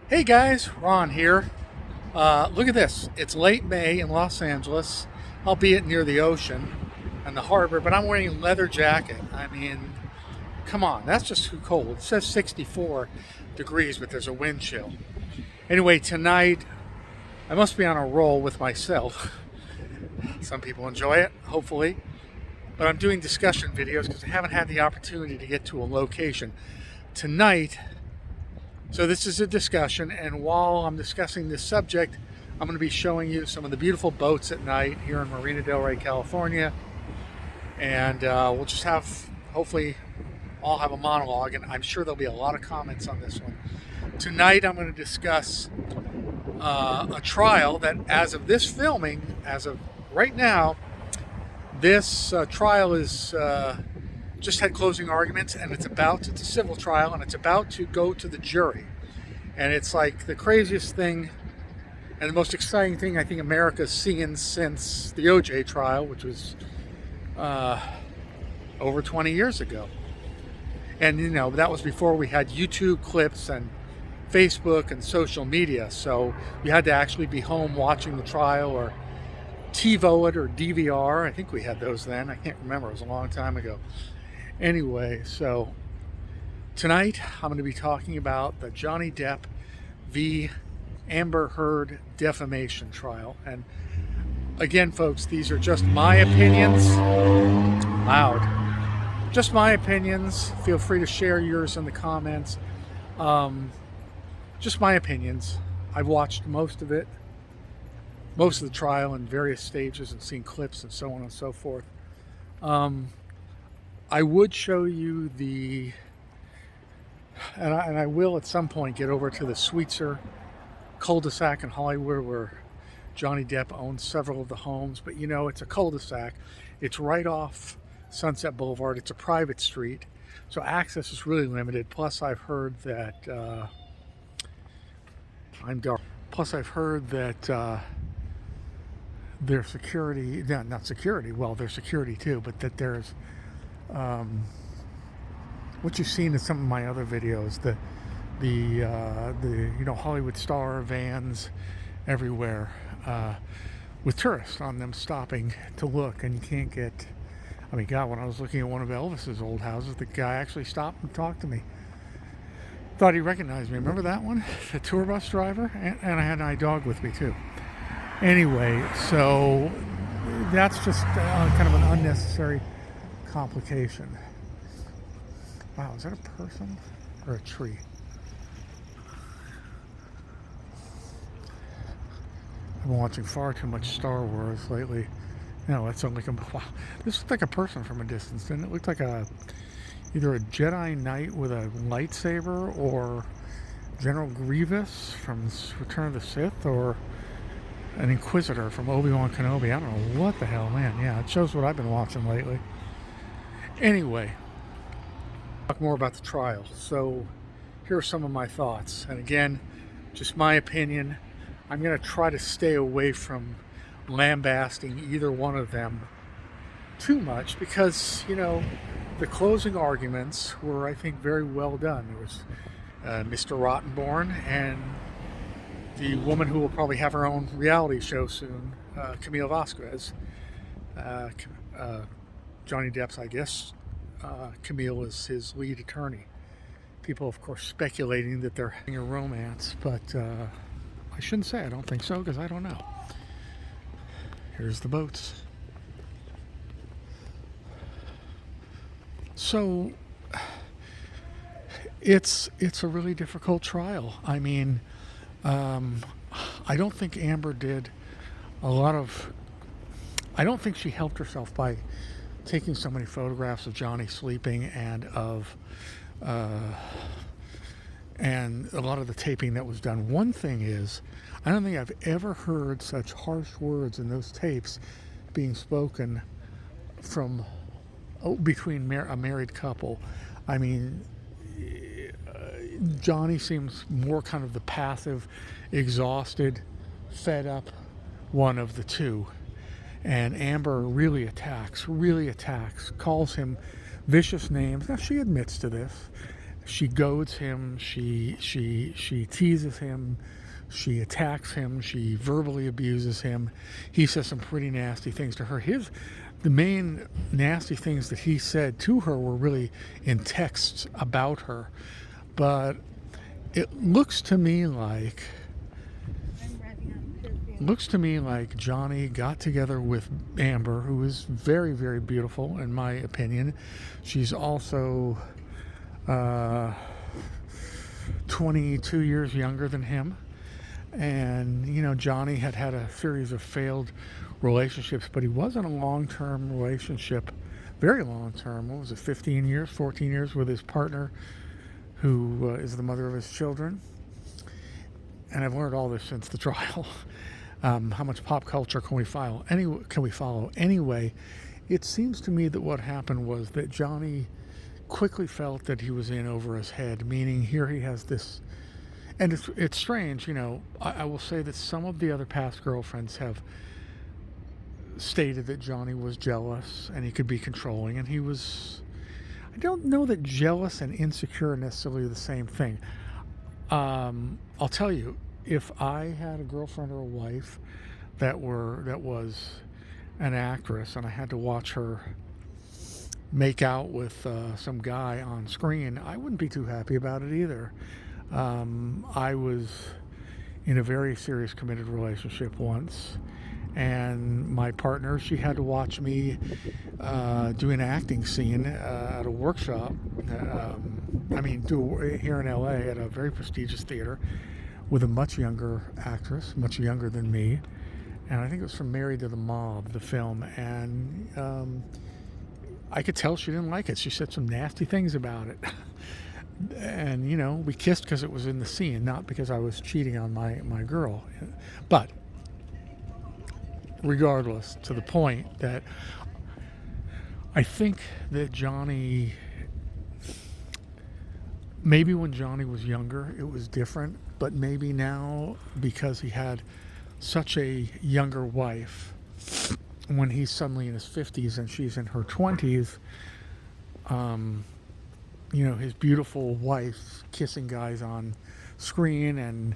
Hey guys, Ron here. Look at this. It's late May in Los Angeles, albeit near the ocean and the harbor, but I'm wearing a leather jacket. I mean, come on, that's just too cold. It says 64 degrees, but there's a wind chill. Anyway, tonight I must be on a roll with myself. Some people enjoy it, hopefully, but I'm doing discussion videos because I haven't had the opportunity to get to a location. Tonight, so this is a discussion, and while I'm discussing this subject, I'm going to be showing you some of the beautiful boats at night here in Marina del Rey, California, and we'll just have, hopefully, I'll have a monologue, and I'm sure there'll be a lot of comments on this one. Tonight I'm going to discuss a trial that, as of this filming, as of right now, this trial is just had closing arguments, and it's a civil trial, and it's about to go to the jury. And it's like the craziest thing and the most exciting thing I think America's seen since the OJ trial, which was over 20 years ago. And you know, that was before we had YouTube clips and Facebook and social media, so you had to actually be home watching the trial, or TiVo it, or DVR. I think we had those then. I can't remember. It was a long time ago. Anyway, so tonight I'm going to be talking about the Johnny Depp v. Amber Heard defamation trial. And again, folks, these are just my opinions. Loud. Just my opinions. Feel free to share yours in the comments. Just my opinions. I've watched most of it, most of the trial in various stages, and seen clips and so on and so forth. I would show you and I will at some point get over to the Sweetser cul-de-sac in Hollywood where Johnny Depp owns several of the homes, but you know, it's a cul-de-sac. It's right off Sunset Boulevard. It's a private street, so access is really limited. Plus, I've heard that their security, not security, well, their security too, but that there's what you've seen in some of my other videos, the you know, Hollywood star vans everywhere with tourists on them stopping to look, and you can't get. I mean, God, when I was looking at one of Elvis's old houses, the guy actually stopped and talked to me. Thought he recognized me. Remember that one? The tour bus driver, and I had my dog with me too. Anyway, so that's just kind of an unnecessary complication. Wow, is that a person or a tree? I've been watching far too much Star Wars lately. No, that's like wow. This looked like a person from a distance, didn't it? It looked like either a Jedi Knight with a lightsaber, or General Grievous from Return of the Sith, or an Inquisitor from Obi-Wan Kenobi. I don't know what the hell, man. Yeah, it shows what I've been watching lately. Anyway, talk more about the trial. So here are some of my thoughts, and again, just my opinion. I'm going to try to stay away from lambasting either one of them too much, because you know, the closing arguments were, I think, very well done. There was Mr. Rottenborn and the woman who will probably have her own reality show soon, Camille Vasquez, Johnny Depp's, I guess. Camille is his lead attorney. People, of course, speculating that they're having a romance, but I shouldn't say I don't think so, because I don't know. Here's the boats. So it's a really difficult trial. I mean, I don't think Amber did a lot of. I don't think she helped herself by taking so many photographs of Johnny sleeping, and and a lot of the taping that was done. One thing is, I don't think I've ever heard such harsh words in those tapes being spoken from between a married couple. I mean, Johnny seems more kind of the passive, exhausted, fed up one of the two. And Amber really attacks, calls him vicious names. Now, she admits to this. She goads him. She teases him. She attacks him. She verbally abuses him. He says some pretty nasty things to her. The main nasty things that he said to her were really in texts about her. But it looks to me like Johnny got together with Amber, who is very, very beautiful in my opinion. She's also 22 years younger than him. And, Johnny had had a series of failed relationships, but he was in a long-term relationship, very long-term. What was it, 15 years, 14 years with his partner, who is the mother of his children. And I've learned all this since the trial. How much pop culture can we follow? Anyway, it seems to me that what happened was that Johnny quickly felt that he was in over his head, meaning here he has this. And it's strange, I will say that some of the other past girlfriends have stated that Johnny was jealous and he could be controlling, and I don't know that jealous and insecure are necessarily the same thing. I'll tell you, if I had a girlfriend or a wife that was an actress and I had to watch her make out with some guy on screen, I wouldn't be too happy about it either. I was in a very serious committed relationship once, and my partner, she had to watch me do an acting scene at a workshop. Here in LA at a very prestigious theater with a much younger actress, much younger than me, and I think it was from Married to the Mob, the film, and I could tell she didn't like it. She said some nasty things about it. And, we kissed because it was in the scene, not because I was cheating on my girl. But regardless, to the point that I think that Johnny, maybe when Johnny was younger, it was different. But maybe now, because he had such a younger wife, when he's suddenly in his 50s and she's in her 20s, his beautiful wife kissing guys on screen, and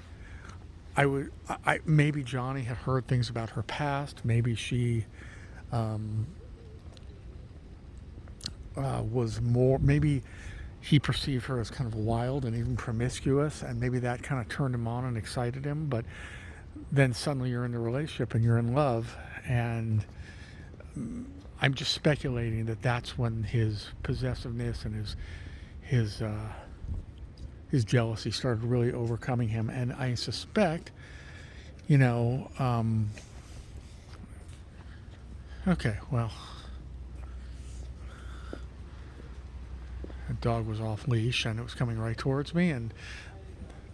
maybe Johnny had heard things about her past. Maybe she was more, maybe he perceived her as kind of wild and even promiscuous, and maybe that kind of turned him on and excited him. But then suddenly you're in a relationship and you're in love, and I'm just speculating that that's when his possessiveness and his jealousy started really overcoming him. And I suspect, okay, well, the dog was off leash and it was coming right towards me, and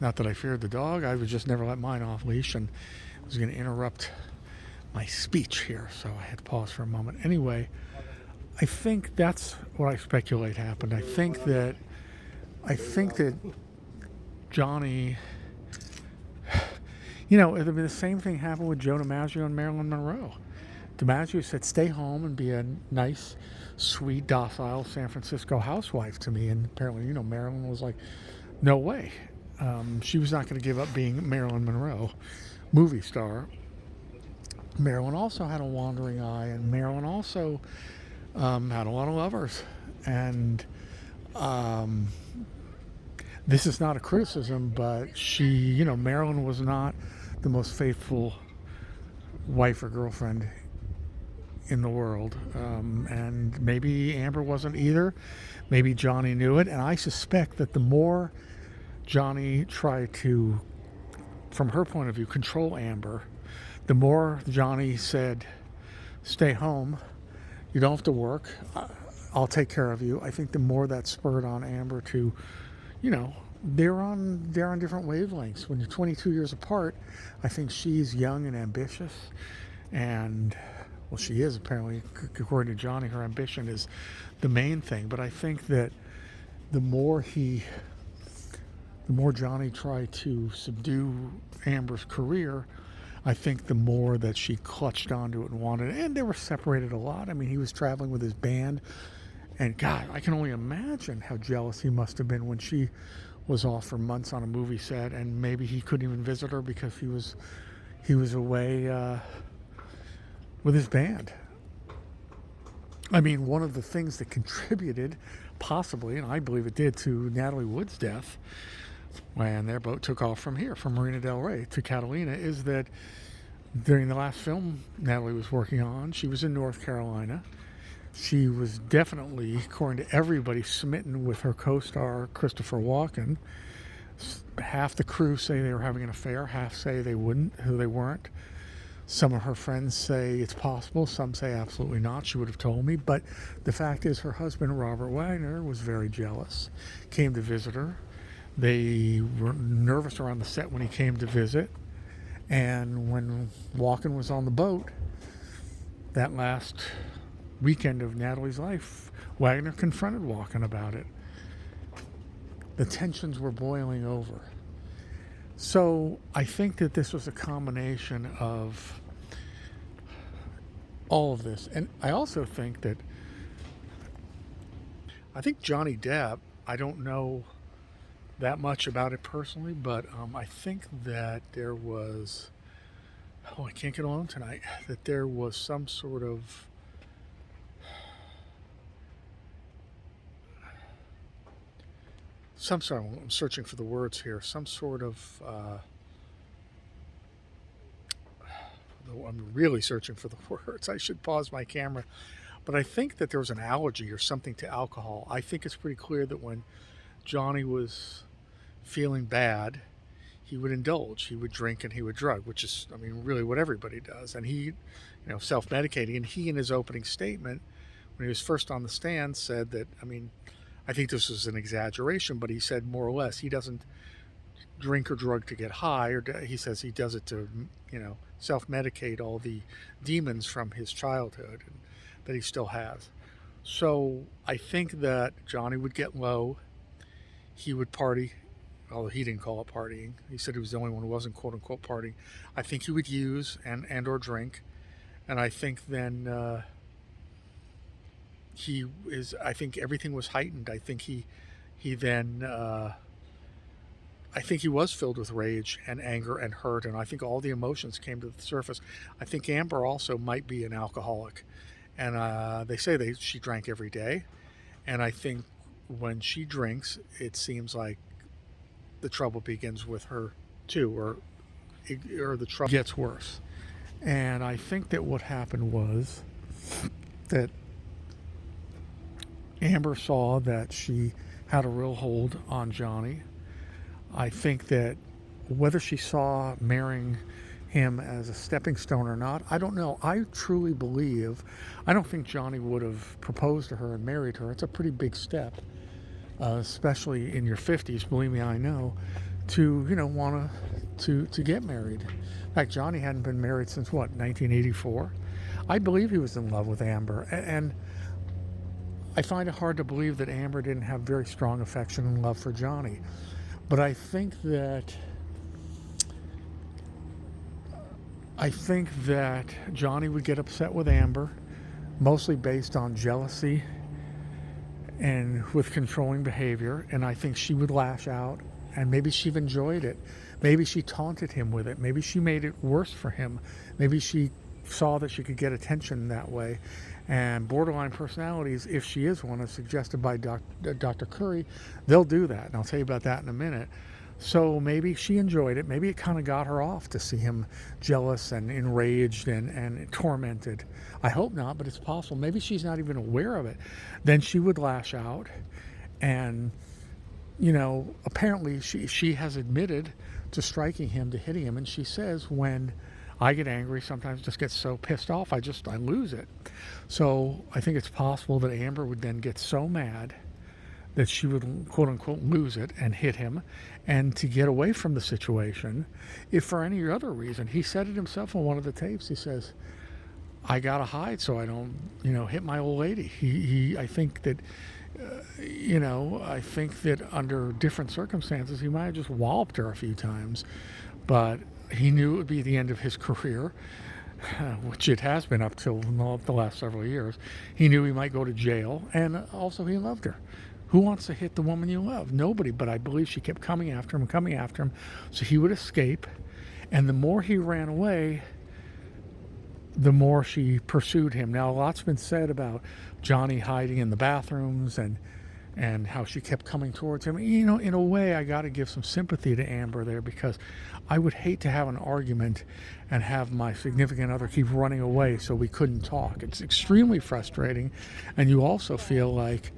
not that I feared the dog, I would just never let mine off leash, and it was going to interrupt my speech here, so I had to pause for a moment. Anyway, I think that's what I speculate happened. I think that Johnny, the same thing happened with Joe DiMaggio and Marilyn Monroe. DiMaggio said, stay home and be a nice, sweet, docile San Francisco housewife to me. And apparently, Marilyn was like, no way. She was not going to give up being Marilyn Monroe, movie star. Marilyn also had a wandering eye, and Marilyn also had a lot of lovers. And this is not a criticism, but Marilyn was not the most faithful wife or girlfriend in the world. And maybe Amber wasn't either. Maybe Johnny knew it. And I suspect that the more Johnny tried to, from her point of view, control Amber, the more Johnny said, stay home, you don't have to work, I'll take care of you. I think the more that spurred on Amber to, they're on different wavelengths. When you're 22 years apart, I think she's young and ambitious, and well, she is apparently, according to Johnny, her ambition is the main thing. But I think that the more Johnny tried to subdue Amber's career, I think the more that she clutched onto it and wanted it. And they were separated a lot. I mean, he was traveling with his band And God, I can only imagine how jealous he must have been when she was off for months on a movie set, and maybe he couldn't even visit her because he was away with his band. I mean, one of the things that contributed, possibly, and I believe it did, to Natalie Wood's death when their boat took off from here, from Marina del Rey to Catalina, is that during the last film Natalie was working on, she was in North Carolina. She was definitely, according to everybody, smitten with her co-star Christopher Walken. Half the crew say they were having an affair, half say they weren't. Some of her friends say it's possible, some say absolutely not. She would have told me. But the fact is, her husband, Robert Wagner, was very jealous, came to visit her. They were nervous around the set when he came to visit. And when Walken was on the boat, that last weekend of Natalie's life, Wagner confronted Walken about it. The tensions were boiling over. So I think that this was a combination of all of this. And I also think that Johnny Depp, I don't know that much about it personally, but I think that there was, I can't get on tonight, that there was some sort of I'm searching for the words here, some sort of, I'm really searching for the words. I should pause my camera. But I think that there was an allergy or something to alcohol. I think it's pretty clear that when Johnny was feeling bad, he would indulge, he would drink, and he would drug, which is, I mean, really what everybody does. And he, self-medicating. And he, in his opening statement, when he was first on the stand, said that, I mean, I think this was an exaggeration, but he said more or less he doesn't drink or drug to get high, or he says he does it to, self-medicate all the demons from his childhood and that he still has. So I think that Johnny would get low, he would party, although he didn't call it partying. He said he was the only one who wasn't quote-unquote partying. I think he would use and or drink, and I think then I think everything was heightened. I think he was filled with rage and anger and hurt, and I think all the emotions came to the surface. I think Amber also might be an alcoholic, and they say she drank every day, and I think when she drinks, it seems like the trouble begins with her too, or the trouble gets worse. And I think that what happened was that Amber saw that she had a real hold on Johnny. I think that whether she saw marrying him as a stepping stone or not, I don't know. I truly believe, I don't think Johnny would have proposed to her and married her. It's a pretty big step, especially in your 50s, believe me, I know, to, want to get married. In fact, Johnny hadn't been married since, 1984? I believe he was in love with Amber, and I find it hard to believe that Amber didn't have very strong affection and love for Johnny. But I think that Johnny would get upset with Amber, mostly based on jealousy and with controlling behavior, and I think she would lash out, and maybe she enjoyed it. Maybe she taunted him with it. Maybe she made it worse for him. Maybe she saw that she could get attention that way. And borderline personalities, if she is one, as suggested by Dr. Curry, they'll do that. And I'll tell you about that in a minute. So maybe she enjoyed it. Maybe it kind of got her off to see him jealous and enraged and tormented. I hope not, but it's possible. Maybe she's not even aware of it. Then she would lash out. And, apparently she has admitted to striking him, to hitting him. And she says, when I get angry, sometimes just get so pissed off, I lose it. So I think it's possible that Amber would then get so mad that she would, quote unquote, lose it and hit him. And to get away from the situation, if for any other reason, he said it himself on one of the tapes, he says, I gotta hide so I don't, hit my old lady. I think that, I think that under different circumstances, he might have just walloped her a few times, but he knew it would be the end of his career. which it has been up till the last several years. He knew he might go to jail, and also he loved her. Who wants to hit the woman you love? Nobody, but I believe she kept coming after him and coming after him, so he would escape. And the more he ran away, the more she pursued him. Now, a lot's been said about Johnny hiding in the bathrooms and how she kept coming towards him. You know, in a way, I got to give some sympathy to Amber there, because I would hate to have an argument and have my significant other keep running away so we couldn't talk. It's extremely frustrating, and you also feel like